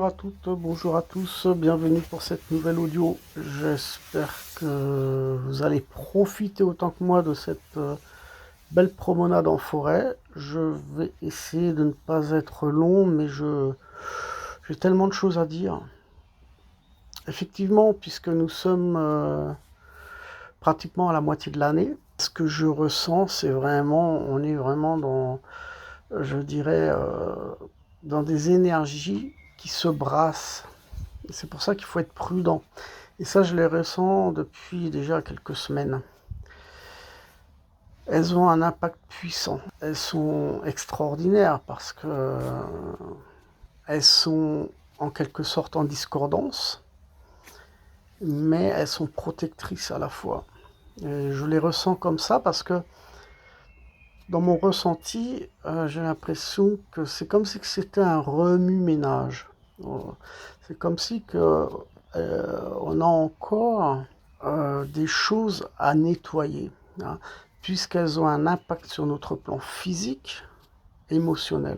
à toutes, bonjour à tous, bienvenue pour cette nouvelle audio. J'espère que vous allez profiter autant que moi de cette belle promenade en forêt. Je vais essayer de ne pas être long, mais j'ai tellement de choses à dire. Effectivement, puisque nous sommes pratiquement à la moitié de l'année, ce que je ressens, c'est vraiment, on est vraiment dans, je dirais, dans des énergies qui se brassent. C'est pour ça qu'il faut être prudent. Et ça, je les ressens depuis déjà quelques semaines. Elles ont un impact puissant. Elles sont extraordinaires parce que elles sont en quelque sorte en discordance, mais elles sont protectrices à la fois. Et je les ressens comme ça parce que dans mon ressenti, j'ai l'impression que c'est comme si c'était un remue-ménage. C'est comme si on a encore des choses à nettoyer, hein, puisqu'elles ont un impact sur notre plan physique, émotionnel,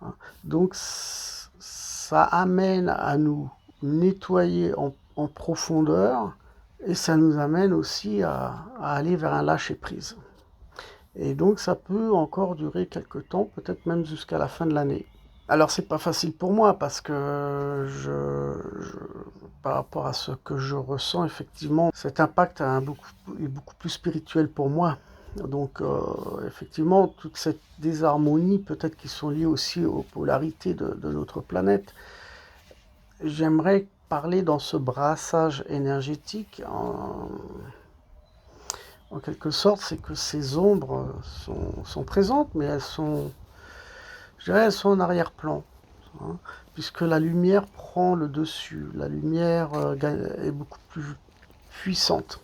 hein. Donc ça amène à nous nettoyer en profondeur et ça nous amène aussi à aller vers un lâcher-prise. Et donc ça peut encore durer quelques temps, peut-être même jusqu'à la fin de l'année. Alors c'est pas facile pour moi parce que par rapport à ce que je ressens, effectivement, cet impact est beaucoup plus spirituel pour moi. Donc effectivement, toute cette désharmonie, peut-être qui sont liées aussi aux polarités de notre planète. J'aimerais parler dans ce brassage énergétique en quelque sorte, c'est que ces ombres sont présentes, mais je dirais, elles sont en arrière-plan, hein, puisque la lumière prend le dessus, la lumière est beaucoup plus puissante.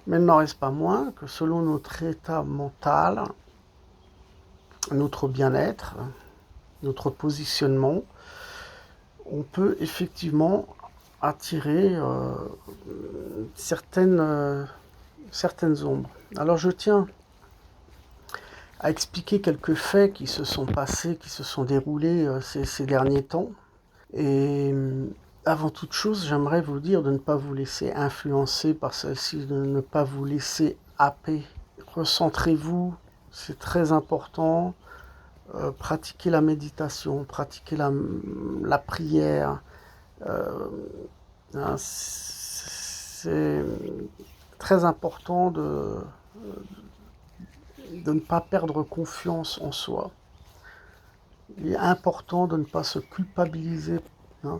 Mais il n'en reste pas moins que selon notre état mental, notre bien-être, notre positionnement, on peut effectivement attirer certaines ombres. Alors je tiens à expliquer quelques faits qui se sont passés, qui se sont déroulés ces derniers temps. Et avant toute chose, j'aimerais vous dire de ne pas vous laisser influencer par celle-ci, de ne pas vous laisser happer. Recentrez-vous, c'est très important. Pratiquez la méditation, pratiquez la prière. Hein, c'est très important de ne pas perdre confiance en soi. Il est important de ne pas se culpabiliser, hein,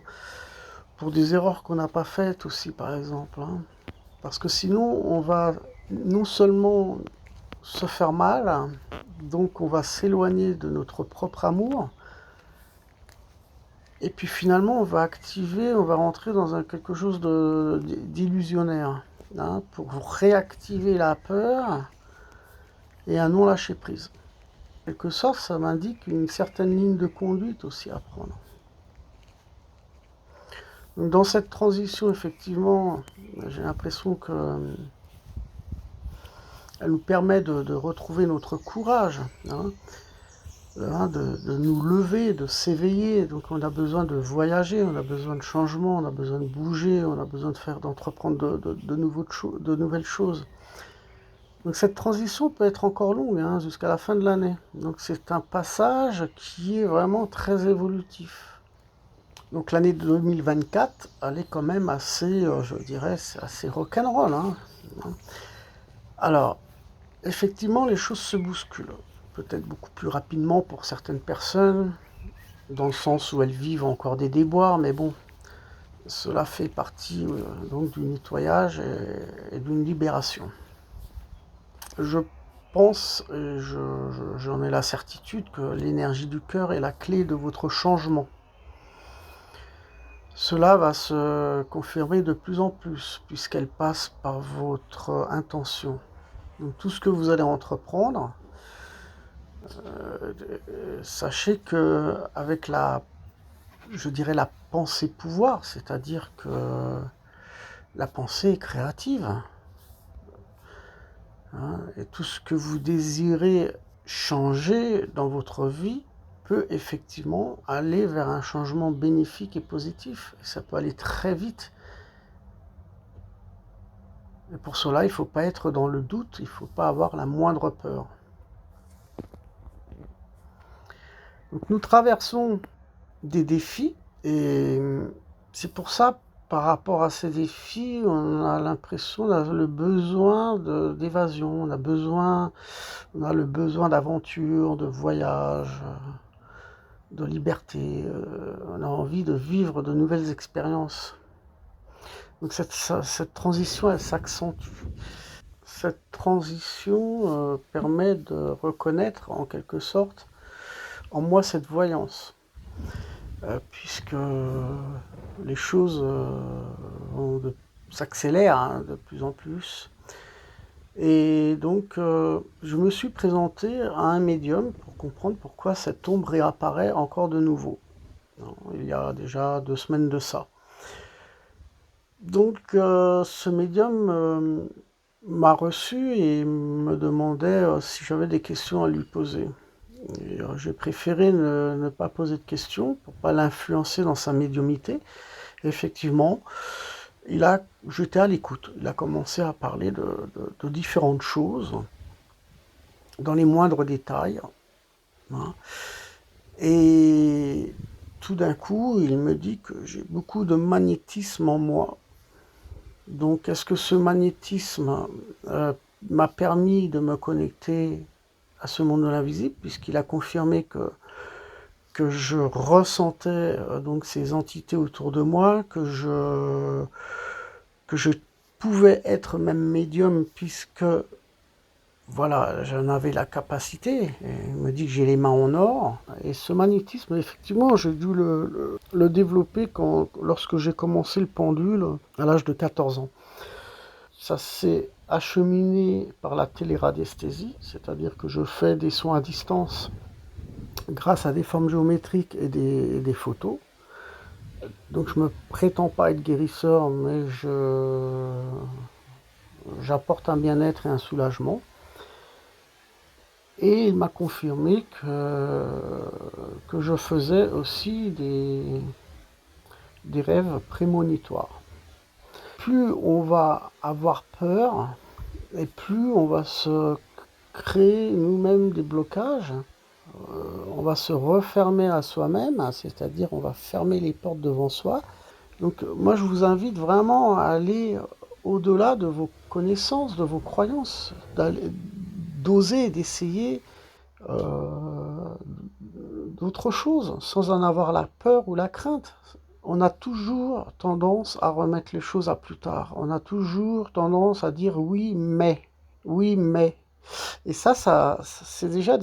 pour des erreurs qu'on n'a pas faites aussi, par exemple, hein. Parce que sinon, on va non seulement se faire mal, hein, donc on va s'éloigner de notre propre amour, et puis finalement, on va rentrer dans quelque chose d'illusionnaire, hein, pour réactiver la peur et un non-lâcher-prise. En quelque sorte, ça m'indique une certaine ligne de conduite aussi à prendre. Donc dans cette transition, effectivement, j'ai l'impression que elle nous permet de retrouver notre courage, hein, de nous lever, de s'éveiller. Donc on a besoin de voyager, on a besoin de changement, on a besoin de bouger, on a besoin d'entreprendre de nouvelles choses. Donc cette transition peut être encore longue, hein, jusqu'à la fin de l'année. Donc c'est un passage qui est vraiment très évolutif. Donc l'année 2024, elle est quand même assez, je dirais, assez rock'n'roll, hein. Alors, effectivement, les choses se bousculent. Peut-être beaucoup plus rapidement pour certaines personnes, dans le sens où elles vivent encore des déboires, mais bon, cela fait partie donc du nettoyage et d'une libération. Je pense, et j'en ai la certitude, que l'énergie du cœur est la clé de votre changement. Cela va se confirmer de plus en plus, puisqu'elle passe par votre intention. Donc tout ce que vous allez entreprendre, sachez que avec je dirais la pensée pouvoir, c'est-à-dire que la pensée est créative, hein, et tout ce que vous désirez changer dans votre vie peut effectivement aller vers un changement bénéfique et positif. Et ça peut aller très vite. Et pour cela, il ne faut pas être dans le doute, il ne faut pas avoir la moindre peur. Donc nous traversons des défis et c'est pour ça, par rapport à ces défis, on a l'impression, on a le besoin d'évasion, on a le besoin d'aventure, de voyage, de liberté, on a envie de vivre de nouvelles expériences. Donc cette transition, elle s'accentue. Cette transition permet de reconnaître en quelque sorte en moi cette voyance, puisque les choses s'accélèrent de plus en plus. Et donc je me suis présenté à un médium pour comprendre pourquoi cette ombre réapparaît encore de nouveau. Il y a déjà 2 semaines de ça. Donc ce médium m'a reçu et me demandait si j'avais des questions à lui poser. J'ai préféré ne pas poser de questions pour ne pas l'influencer dans sa médiumnité. Et effectivement, j'étais à l'écoute. Il a commencé à parler de différentes choses, dans les moindres détails. Hein. Et tout d'un coup, il me dit que j'ai beaucoup de magnétisme en moi. Donc, est-ce que ce magnétisme m'a permis de me connecter à ce monde de l'invisible, puisqu'il a confirmé que je ressentais donc ces entités autour de moi, que je pouvais être même médium, puisque voilà, j'en avais la capacité. Et il me dit que j'ai les mains en or. Et ce magnétisme, effectivement, j'ai dû le développer lorsque j'ai commencé le pendule à l'âge de 14 ans. Ça s'est acheminé par la téléradiesthésie, c'est-à-dire que je fais des soins à distance grâce à des formes géométriques et des photos. Donc je ne me prétends pas être guérisseur, mais j'apporte un bien-être et un soulagement. Et il m'a confirmé que je faisais aussi des rêves prémonitoires. Plus on va avoir peur, et plus on va se créer nous-mêmes des blocages, on va se refermer à soi-même, c'est-à-dire on va fermer les portes devant soi. Donc moi je vous invite vraiment à aller au-delà de vos connaissances, de vos croyances, d'oser, d'essayer d'autres choses, sans en avoir la peur ou la crainte. On a toujours tendance à remettre les choses à plus tard. On a toujours tendance à dire oui, mais. Oui, mais. Et ça c'est déjà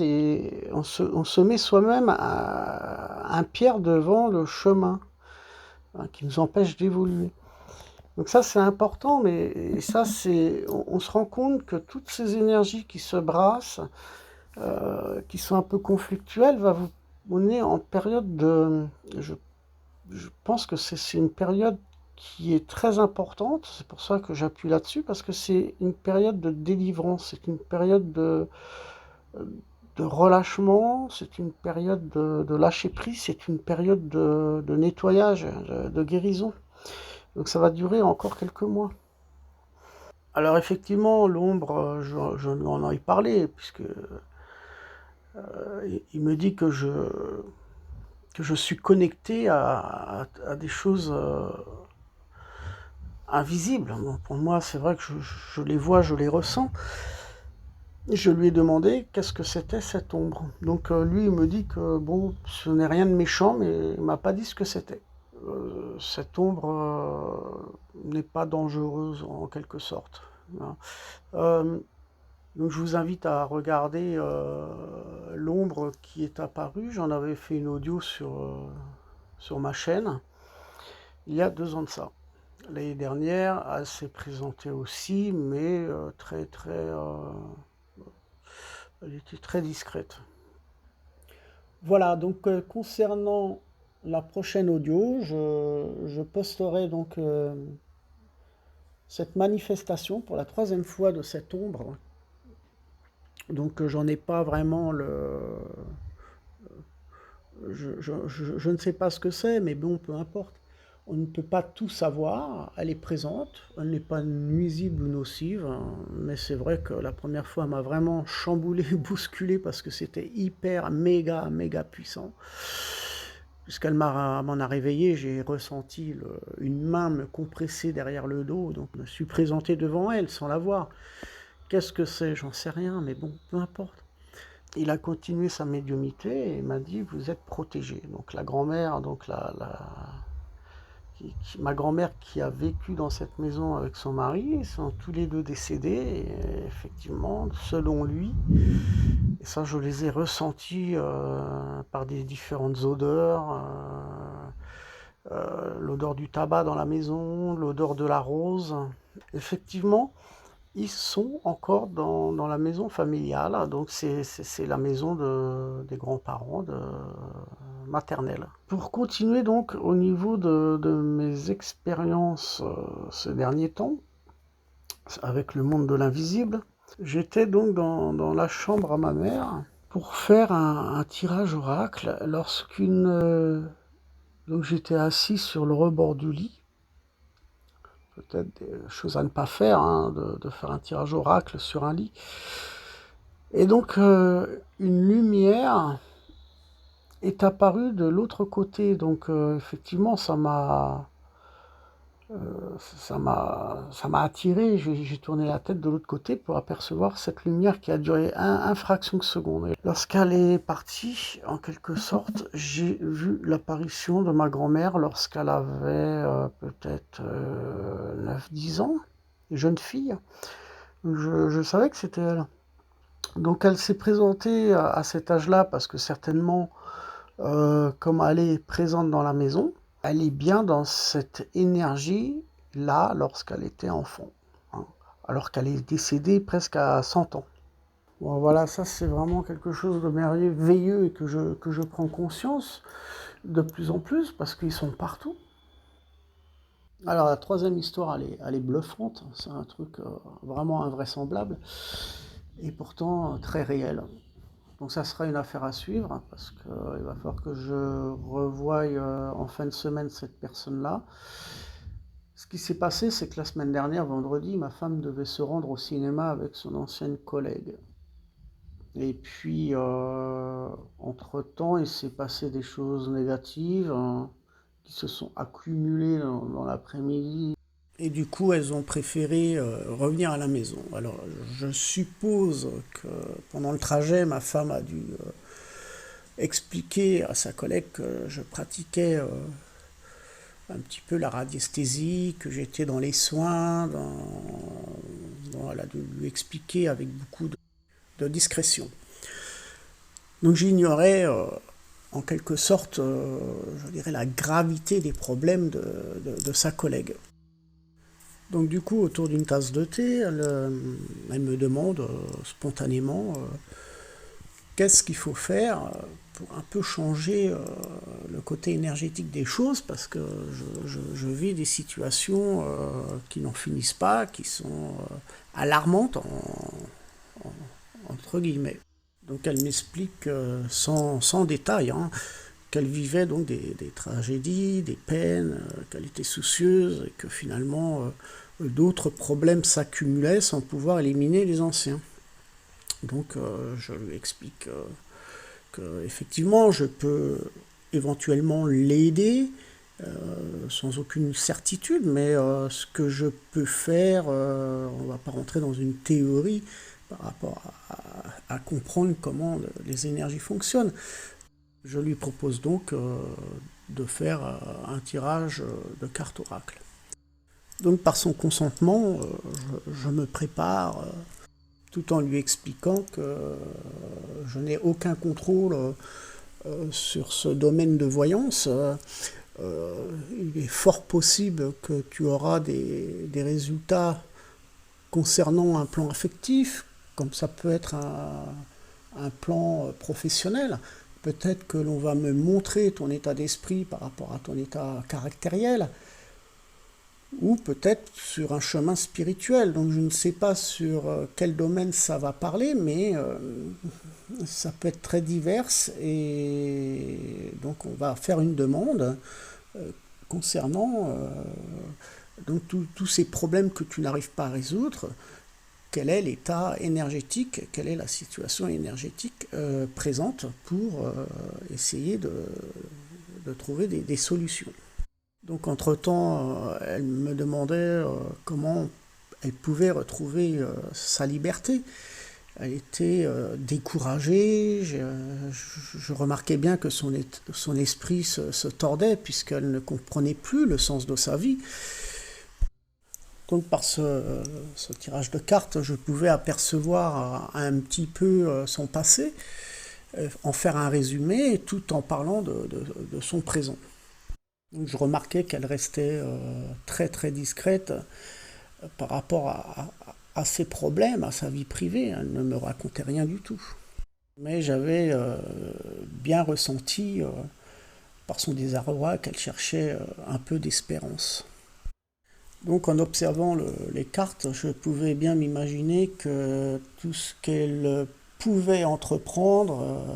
on se met soi-même un pierre devant le chemin qui nous empêche d'évoluer. Donc ça, c'est important, mais ça, on se rend compte que toutes ces énergies qui se brassent, qui sont un peu conflictuelles, va vous mener en période je pense que c'est une période qui est très importante, c'est pour ça que j'appuie là-dessus, parce que c'est une période de délivrance, c'est une période de relâchement, c'est une période de lâcher prise, c'est une période de nettoyage, de guérison. Donc ça va durer encore quelques mois. Alors effectivement, l'ombre, je lui en ai parlé, puisque il me dit que je suis connecté à des choses invisibles. Bon, pour moi, c'est vrai que je les vois, je les ressens. Je lui ai demandé qu'est-ce que c'était cette ombre. Donc lui, il me dit que bon, ce n'est rien de méchant, mais il m'a pas dit ce que c'était. Cette ombre n'est pas dangereuse en quelque sorte. Hein. Donc je vous invite à regarder l'ombre qui est apparue. J'en avais fait une audio sur ma chaîne il y a 2 ans de ça. L'année dernière, elle s'est présentée aussi, mais elle était très discrète. Voilà, donc concernant la prochaine audio, je posterai donc cette manifestation pour la 3e fois de cette ombre. Donc j'en ai pas vraiment Je ne sais pas ce que c'est, mais bon, peu importe. On ne peut pas tout savoir, elle est présente, elle n'est pas nuisible ou nocive, hein, mais c'est vrai que la première fois, elle m'a vraiment chamboulé, bousculé, parce que c'était hyper, méga puissant. Puisqu'elle m'en a réveillé, j'ai ressenti une main me compresser derrière le dos, donc je me suis présenté devant elle sans la voir. Qu'est-ce que c'est? J'en sais rien, mais bon, peu importe. Il a continué sa médiumnité et m'a dit vous êtes protégé. Donc la grand-mère, donc ma grand-mère qui a vécu dans cette maison avec son mari, ils sont tous les deux décédés, et effectivement, selon lui, et ça je les ai ressentis par des différentes odeurs, l'odeur du tabac dans la maison, l'odeur de la rose. Effectivement, ils sont encore dans la maison familiale, donc c'est la maison des grands-parents maternels. Pour continuer donc au niveau de mes expériences ces derniers temps, avec le monde de l'invisible, j'étais donc dans la chambre à ma mère pour faire un tirage oracle donc j'étais assis sur le rebord du lit. Peut-être des choses à ne pas faire, hein, de faire un tirage oracle sur un lit. Et donc, une lumière est apparue de l'autre côté. Donc, effectivement, ça m'a attiré. J'ai tourné la tête de l'autre côté pour apercevoir cette lumière qui a duré une fraction de seconde. Et lorsqu'elle est partie, en quelque sorte, j'ai vu l'apparition de ma grand-mère lorsqu'elle avait peut-être 9-10 ans, jeune fille. Je savais que c'était elle. Donc elle s'est présentée à cet âge-là parce que certainement, comme elle est présente dans la maison, elle est bien dans cette énergie-là lorsqu'elle était enfant, hein, alors qu'elle est décédée presque à 100 ans. Bon, voilà, ça c'est vraiment quelque chose de merveilleux et que je prends conscience de plus en plus parce qu'ils sont partout. Alors la troisième histoire, elle est bluffante, c'est un truc vraiment invraisemblable et pourtant très réel. Donc ça sera une affaire à suivre parce qu'il va falloir que je revoie en fin de semaine cette personne-là. Ce qui s'est passé, c'est que la semaine dernière, vendredi, ma femme devait se rendre au cinéma avec son ancienne collègue. Et puis, entre-temps, il s'est passé des choses négatives, hein, qui se sont accumulées dans l'après-midi. Et du coup, elles ont préféré revenir à la maison. Alors, je suppose que pendant le trajet, ma femme a dû expliquer à sa collègue que je pratiquais un petit peu la radiesthésie, que j'étais dans les soins, elle a dû lui expliquer avec beaucoup de discrétion. Donc j'ignorais en quelque sorte, je dirais, la gravité des problèmes de sa collègue. Donc du coup, autour d'une tasse de thé, elle me demande spontanément qu'est-ce qu'il faut faire pour un peu changer le côté énergétique des choses, parce que je vis des situations qui n'en finissent pas, qui sont alarmantes, entre guillemets. Donc elle m'explique sans détail, hein, qu'elle vivait donc des tragédies, des peines, qu'elle était soucieuse et que finalement d'autres problèmes s'accumulaient sans pouvoir éliminer les anciens. Donc je lui explique que effectivement je peux éventuellement l'aider sans aucune certitude, mais ce que je peux faire, on ne va pas rentrer dans une théorie par rapport à comprendre comment les énergies fonctionnent. Je lui propose donc de faire un tirage de cartes oracle. Donc par son consentement, je me prépare tout en lui expliquant que je n'ai aucun contrôle sur ce domaine de voyance. Il est fort possible que tu auras des résultats concernant un plan affectif, comme ça peut être un plan professionnel. Peut-être que l'on va me montrer ton état d'esprit par rapport à ton état caractériel. ou peut-être sur un chemin spirituel. Donc je ne sais pas sur quel domaine ça va parler, mais ça peut être très divers, et donc on va faire une demande concernant donc tous ces problèmes que tu n'arrives pas à résoudre. Quel est l'état énergétique, quelle est la situation énergétique présente pour essayer de trouver des solutions. Donc entre-temps, elle me demandait comment elle pouvait retrouver sa liberté. Elle était découragée, je remarquais bien que son esprit se tordait puisqu'elle ne comprenait plus le sens de sa vie. Donc par ce tirage de cartes, je pouvais apercevoir un petit peu son passé, en faire un résumé tout en parlant de son présent. Donc je remarquais qu'elle restait très très discrète par rapport à ses problèmes, à sa vie privée. Elle ne me racontait rien du tout. Mais j'avais bien ressenti par son désarroi qu'elle cherchait un peu d'espérance. Donc en observant les cartes, je pouvais bien m'imaginer que tout ce qu'elle pouvait entreprendre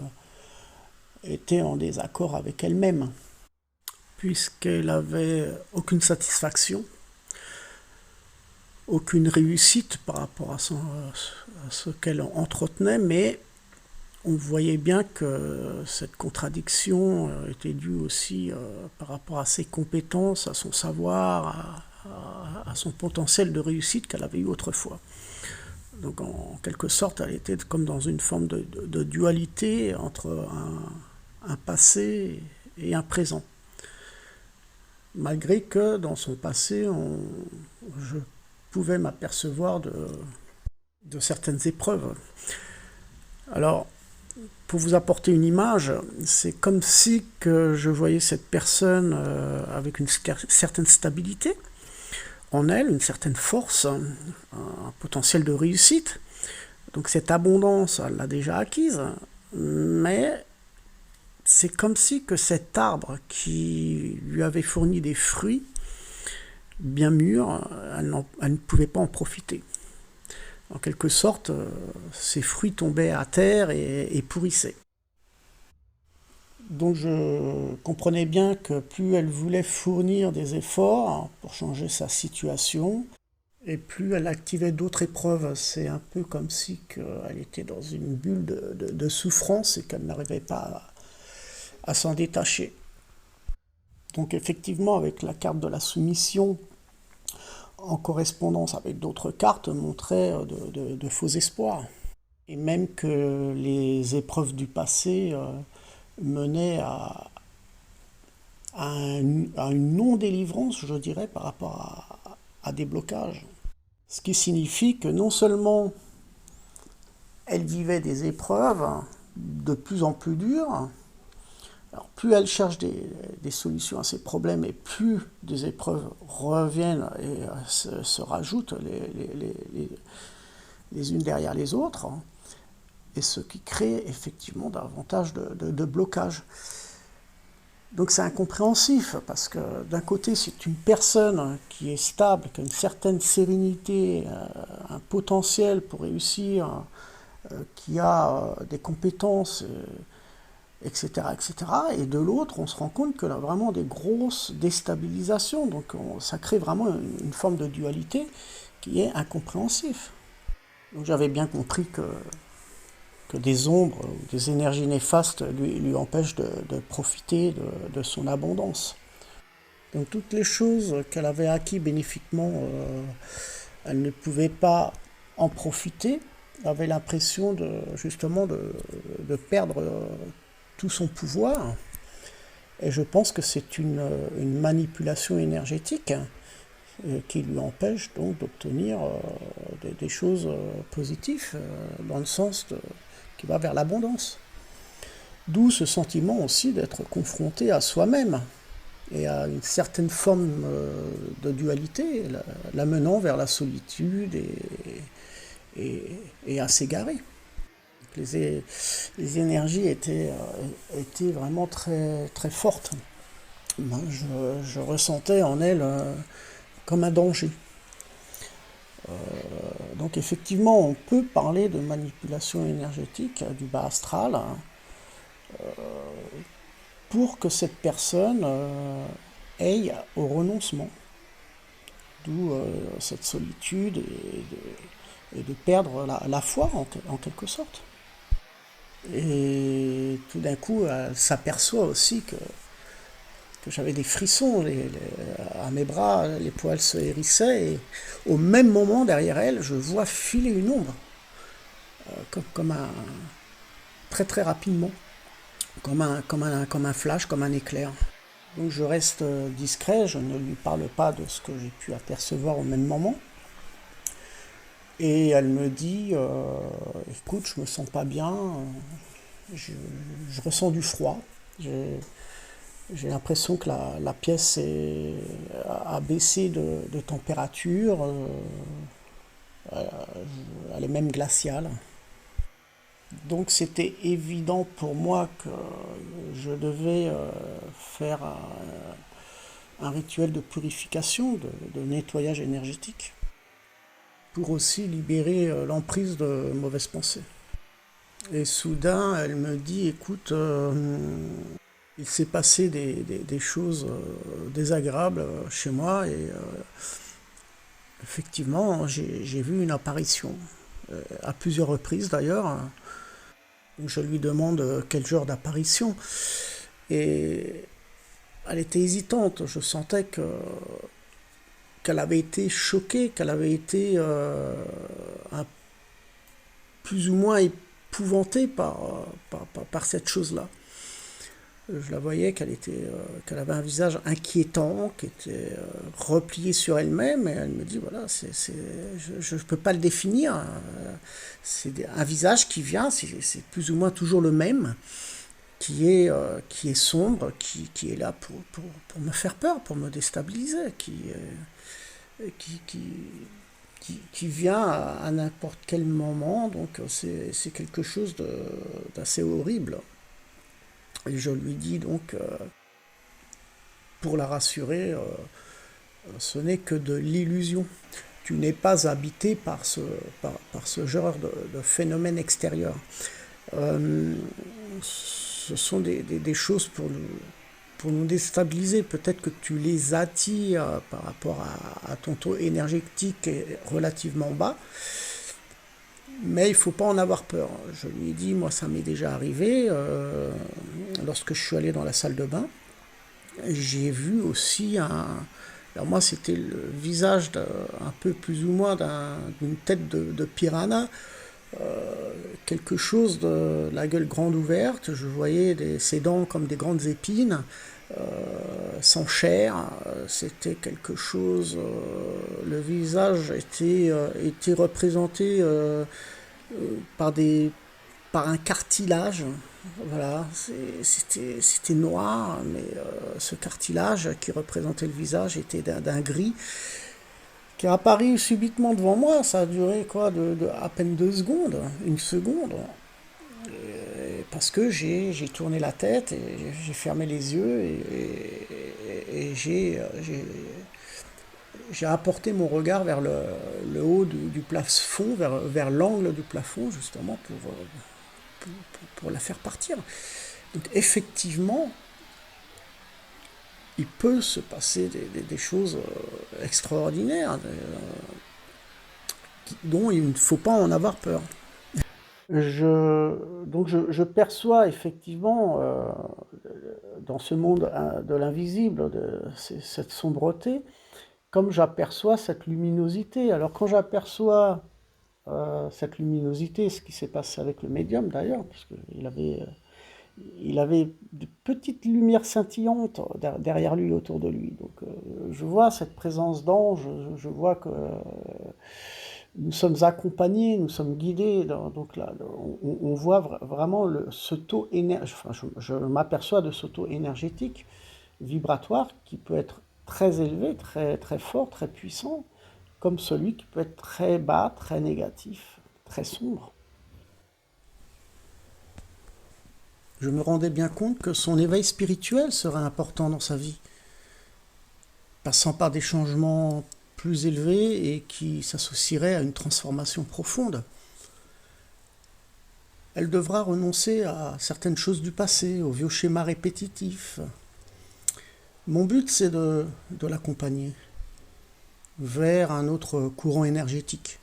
était en désaccord avec elle-même, puisqu'elle n'avait aucune satisfaction, aucune réussite par rapport à ce qu'elle entretenait, mais on voyait bien que cette contradiction était due aussi par rapport à ses compétences, à son savoir, à son potentiel de réussite qu'elle avait eu autrefois. Donc en quelque sorte, elle était comme dans une forme de dualité entre un passé et un présent. Malgré que dans son passé, je pouvais m'apercevoir de certaines épreuves. Alors, pour vous apporter une image, c'est comme si que je voyais cette personne avec une certaine stabilité en elle, une certaine force, un potentiel de réussite. Donc cette abondance, elle l'a déjà acquise, mais c'est comme si que cet arbre qui lui avait fourni des fruits bien mûrs, elle ne pouvait pas en profiter. En quelque sorte, ces fruits tombaient à terre et pourrissaient. Donc je comprenais bien que plus elle voulait fournir des efforts pour changer sa situation, et plus elle activait d'autres épreuves. C'est un peu comme si elle était dans une bulle de souffrance et qu'elle n'arrivait pas à s'en détacher. Donc effectivement, avec la carte de la soumission, en correspondance avec d'autres cartes, montrait de faux espoirs. Et même que les épreuves du passé menaient à une non-délivrance, je dirais, par rapport à des blocages. Ce qui signifie que non seulement elle vivait des épreuves de plus en plus dures, alors plus elle cherche des solutions à ses problèmes et plus des épreuves reviennent et se rajoutent les unes derrière les autres, et ce qui crée effectivement davantage de blocages. Donc c'est incompréhensif, parce que d'un côté c'est une personne qui est stable, qui a une certaine sérénité, un potentiel pour réussir, qui a des compétences, etc., etc. Et de l'autre, on se rend compte qu'elle a vraiment des grosses déstabilisations. Donc ça crée vraiment une forme de dualité qui est incompréhensif. Donc j'avais bien compris que des ombres ou des énergies néfastes lui empêchent de profiter de son abondance. Donc toutes les choses qu'elle avait acquises bénéfiquement, elle ne pouvait pas en profiter. Elle avait l'impression justement de perdre tout son pouvoir. Et je pense que c'est une manipulation énergétique qui lui empêche donc d'obtenir des choses positives dans le sens qui va vers l'abondance. D'où ce sentiment aussi d'être confronté à soi-même et à une certaine forme de dualité, l'amenant vers la solitude et à s'égarer. Les énergies étaient vraiment très, très fortes. Moi, je ressentais en elle comme un danger. Donc effectivement, on peut parler de manipulation énergétique du bas astral, hein, pour que cette personne aille au renoncement, d'où cette solitude et de perdre la foi en quelque sorte. Et tout d'un coup, elle s'aperçoit aussi que j'avais des frissons à mes bras, les poils se hérissaient, et au même moment, derrière elle, je vois filer une ombre, comme un, très très rapidement, comme un flash, comme un éclair. Donc je reste discret, je ne lui parle pas de ce que j'ai pu apercevoir au même moment. Et elle me dit, écoute, je me sens pas bien, je ressens du froid, j'ai l'impression que la pièce a baissé de température, elle est même glaciale. Donc c'était évident pour moi que je devais faire un rituel de purification, de nettoyage énergétique, pour aussi libérer l'emprise de mauvaises pensées. Et soudain, elle me dit, écoute, il s'est passé des choses désagréables chez moi, et effectivement, j'ai vu une apparition, à plusieurs reprises d'ailleurs. Je lui demande quel genre d'apparition, et elle était hésitante. Je sentais qu'elle avait été choquée, qu'elle avait été plus ou moins épouvantée par cette chose-là. Je la voyais qu'elle avait un visage inquiétant, qui était replié sur elle-même, et elle me dit, voilà, je ne peux pas le définir. C'est un visage qui vient, c'est plus ou moins toujours le même, qui est sombre, qui est là pour me faire peur, pour me déstabiliser, qui, qui vient à n'importe quel moment. Donc c'est quelque chose d'assez horrible. Et je lui dis donc, pour la rassurer, ce n'est que de l'illusion. Tu n'es pas habité par ce genre de phénomène extérieur. Ce sont des choses pour nous déstabiliser. Peut-être que tu les attires par rapport à ton taux énergétique qui est relativement bas, mais il ne faut pas en avoir peur. Je lui ai dit, moi ça m'est déjà arrivé, lorsque je suis allé dans la salle de bain, j'ai vu aussi alors moi c'était le visage un peu plus ou moins d'une tête de piranha, quelque chose de la gueule grande ouverte. Je voyais ses dents comme des grandes épines, sans chair. C'était quelque chose, le visage était représenté par un cartilage. Voilà, c'était noir, mais ce cartilage qui représentait le visage était d'un gris qui a apparu subitement devant moi. Ça a duré quoi, de à peine 2 secondes, une seconde. Parce que j'ai tourné la tête, et j'ai fermé les yeux, et j'ai apporté mon regard vers le haut du plafond, vers l'angle du plafond, justement pour la faire partir. Donc effectivement, il peut se passer des choses extraordinaires, dont il ne faut pas en avoir peur. Donc je perçois effectivement, dans ce monde de l'invisible, cette sombreté, comme j'aperçois cette luminosité. Alors quand j'aperçois cette luminosité, ce qui s'est passé avec le médium d'ailleurs, parce qu'il avait de petites lumières scintillantes derrière lui, autour de lui. Donc je vois cette présence d'ange, je vois que nous sommes accompagnés, nous sommes guidés. Donc là, on voit vraiment ce taux énergétique. Enfin, je m'aperçois de ce taux énergétique vibratoire qui peut être très élevé, très, très fort, très puissant, comme celui qui peut être très bas, très négatif, très sombre. Je me rendais bien compte que son éveil spirituel serait important dans sa vie, passant par des changements plus élevée et qui s'associerait à une transformation profonde. Elle devra renoncer à certaines choses du passé, aux vieux schémas répétitifs. Mon but, c'est de l'accompagner vers un autre courant énergétique.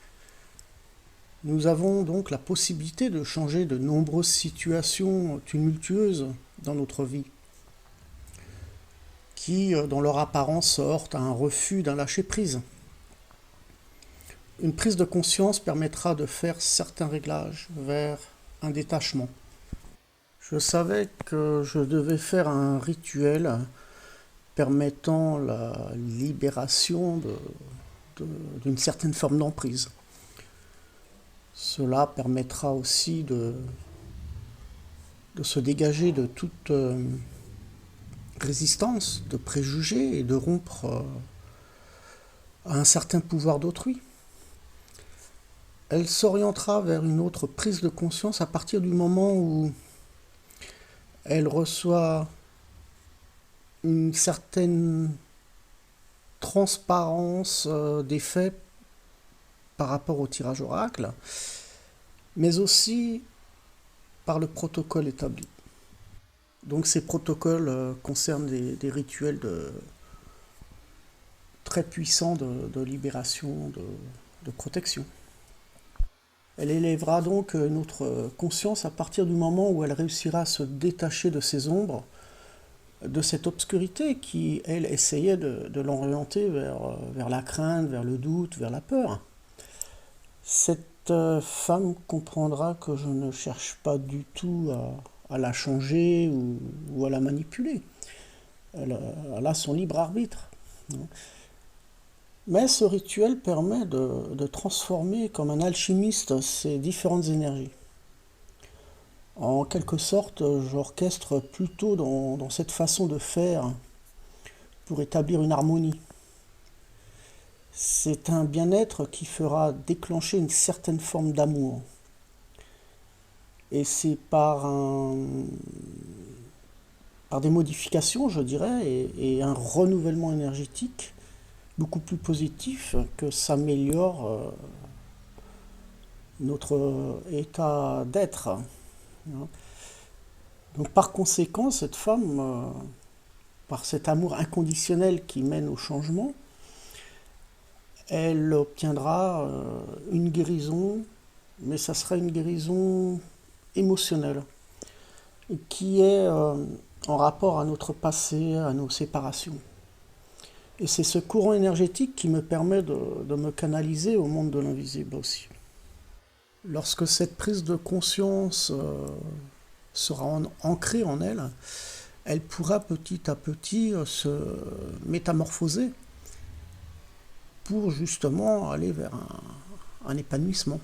Nous avons donc la possibilité de changer de nombreuses situations tumultueuses dans notre vie, qui, dans leur apparence, heurtent à un refus d'un lâcher-prise. Une prise de conscience permettra de faire certains réglages vers un détachement. Je savais que je devais faire un rituel permettant la libération d'une certaine forme d'emprise. Cela permettra aussi de se dégager de toute résistance, de préjugés et de rompre à un certain pouvoir d'autrui. Elle s'orientera vers une autre prise de conscience à partir du moment où elle reçoit une certaine transparence des faits par rapport au tirage oracle, mais aussi par le protocole établi. Donc ces protocoles concernent des rituels très puissants de libération, de protection. Elle élèvera donc notre conscience à partir du moment où elle réussira à se détacher de ces ombres, de cette obscurité qui, elle, essayait de l'orienter vers la crainte, vers le doute, vers la peur. Cette femme comprendra que je ne cherche pas du tout à la changer ou à la manipuler. Elle a son libre arbitre. Mais ce rituel permet de transformer comme un alchimiste ces différentes énergies. En quelque sorte, j'orchestre plutôt dans cette façon de faire pour établir une harmonie. C'est un bien-être qui fera déclencher une certaine forme d'amour. Et c'est par des modifications, je dirais, et un renouvellement énergétique beaucoup plus positif que s'améliore notre état d'être. Donc par conséquent, cette femme, par cet amour inconditionnel qui mène au changement, elle obtiendra une guérison, mais ça sera une guérison émotionnelle, qui est en rapport à notre passé, à nos séparations. Et c'est ce courant énergétique qui me permet de me canaliser au monde de l'invisible aussi. Lorsque cette prise de conscience sera ancrée en elle, elle pourra petit à petit se métamorphoser pour justement aller vers un épanouissement.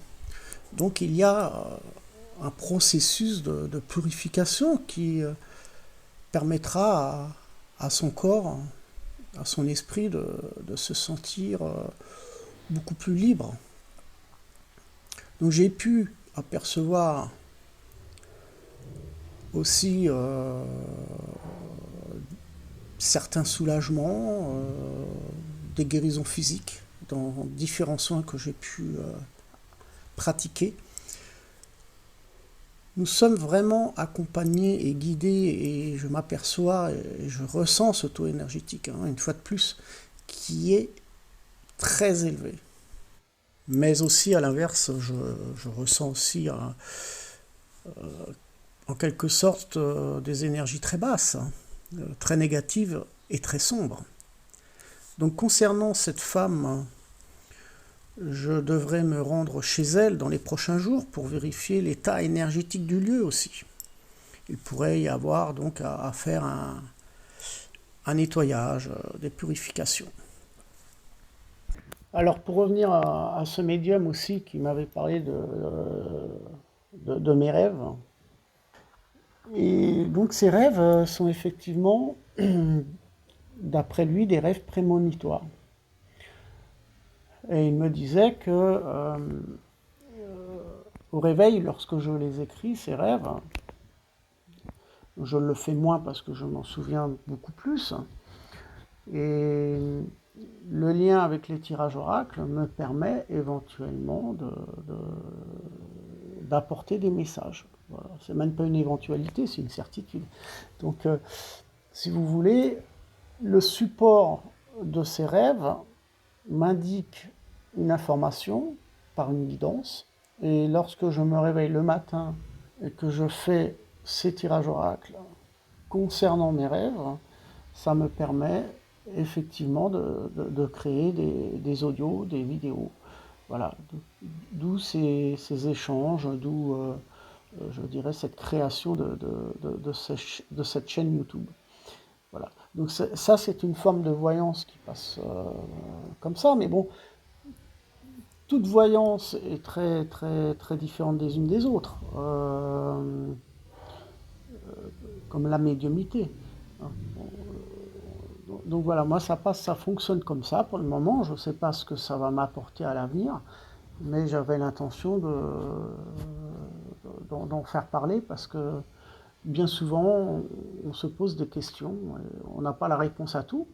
Donc il y a un processus de purification qui permettra à son corps, à son esprit de se sentir beaucoup plus libre. Donc j'ai pu apercevoir aussi certains soulagements, des guérisons physiques dans différents soins que j'ai pu pratiquer. Nous sommes vraiment accompagnés et guidés et je m'aperçois et je ressens ce taux énergétique, une fois de plus, qui est très élevé. Mais aussi à l'inverse, je ressens aussi en quelque sorte des énergies très basses, très négatives et très sombres. Donc concernant cette femme, je devrais me rendre chez elle dans les prochains jours pour vérifier l'état énergétique du lieu aussi. Il pourrait y avoir donc à faire un nettoyage, des purifications. Alors pour revenir à ce médium aussi qui m'avait parlé de mes rêves, et donc ces rêves sont effectivement, d'après lui, des rêves prémonitoires. Et il me disait que au réveil, lorsque je les écris, ces rêves, je le fais moins parce que je m'en souviens beaucoup plus, et le lien avec les tirages oracles me permet éventuellement d'apporter des messages. Voilà. C'est même pas une éventualité, c'est une certitude. Donc, si vous voulez, le support de ces rêves m'indique une information par une guidance. Et lorsque je me réveille le matin et que je fais ces tirages oracles concernant mes rêves, ça me permet effectivement de créer des audios, des vidéos. Voilà, d'où ces échanges, d'où, je dirais, cette création de cette chaîne YouTube. Voilà. Donc ça, c'est une forme de voyance qui passe comme ça, mais bon, toute voyance est très, très, très différente des unes des autres, comme la médiumnité. Donc voilà, moi ça passe, ça fonctionne comme ça pour le moment. Je ne sais pas ce que ça va m'apporter à l'avenir, mais j'avais l'intention d'en faire parler parce que bien souvent on se pose des questions, on n'a pas la réponse à tout.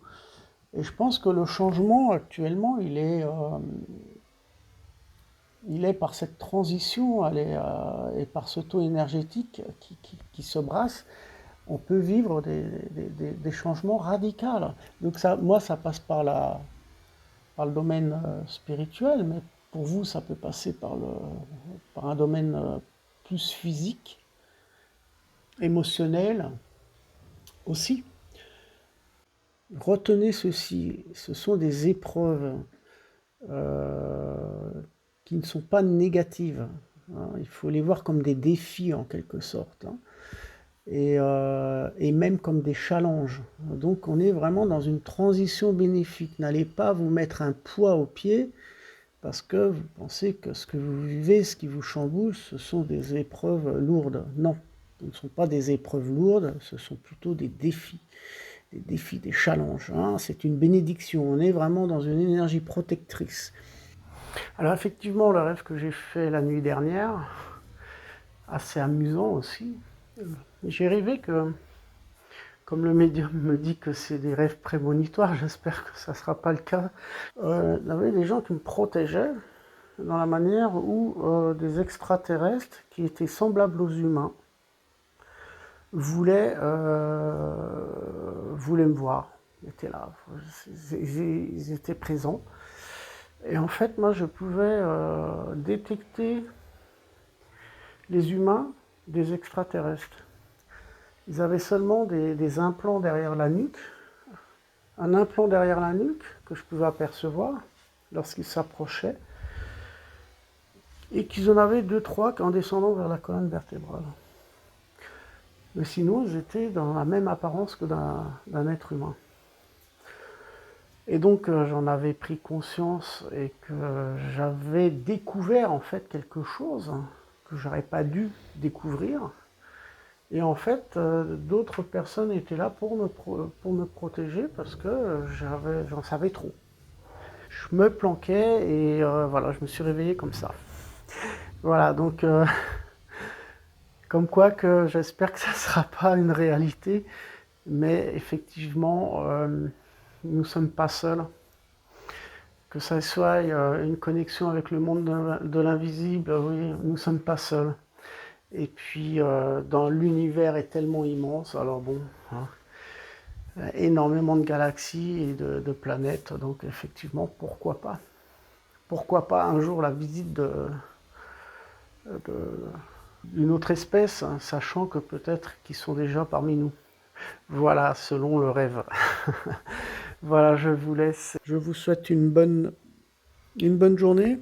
Et je pense que le changement actuellement, il est par cette transition et par ce taux énergétique qui se brasse. On peut vivre des changements radicaux. Donc ça, moi, ça passe par le domaine spirituel, mais pour vous, ça peut passer par un domaine plus physique, émotionnel aussi. Retenez ceci, ce sont des épreuves qui ne sont pas négatives. Hein. Il faut les voir comme des défis en quelque sorte. Hein. Et même comme des challenges. Donc on est vraiment dans une transition bénéfique. N'allez pas vous mettre un poids au pied parce que vous pensez que ce que vous vivez, ce qui vous chamboule, ce sont des épreuves lourdes. Non, ce ne sont pas des épreuves lourdes, ce sont plutôt des défis, des challenges. Hein. C'est une bénédiction, on est vraiment dans une énergie protectrice. Alors effectivement, le rêve que j'ai fait la nuit dernière, assez amusant aussi, j'ai rêvé que, comme le médium me dit que c'est des rêves prémonitoires, j'espère que ça ne sera pas le cas, il y avait des gens qui me protégeaient dans la manière où des extraterrestres qui étaient semblables aux humains voulaient me voir. Ils étaient là, ils étaient présents. Et en fait, moi, je pouvais détecter les humains des extraterrestres. Ils avaient seulement des implants derrière la nuque, un implant derrière la nuque que je pouvais apercevoir lorsqu'ils s'approchaient, et qu'ils en avaient 2-3 en descendant vers la colonne vertébrale. Mais sinon, ils étaient dans la même apparence que d'un être humain. Et donc, j'en avais pris conscience et que j'avais découvert en fait quelque chose que j'aurais pas dû découvrir. Et en fait, d'autres personnes étaient là pour me protéger parce que j'en savais trop. Je me planquais et voilà, je me suis réveillé comme ça. Voilà, donc comme quoi que j'espère que ça ne sera pas une réalité, mais effectivement, nous ne sommes pas seuls. Que ça soit une connexion avec le monde de l'invisible, oui, nous ne sommes pas seuls. Et puis, dans l'univers est tellement immense, alors bon, hein, énormément de galaxies et de planètes, donc effectivement, pourquoi pas? Pourquoi pas un jour la visite d'une autre espèce, hein, sachant que peut-être qu'ils sont déjà parmi nous. Voilà, selon le rêve. Voilà, je vous laisse. Je vous souhaite une bonne journée,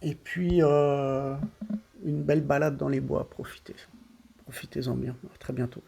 et puis une belle balade dans les bois, profitez-en bien. À très bientôt.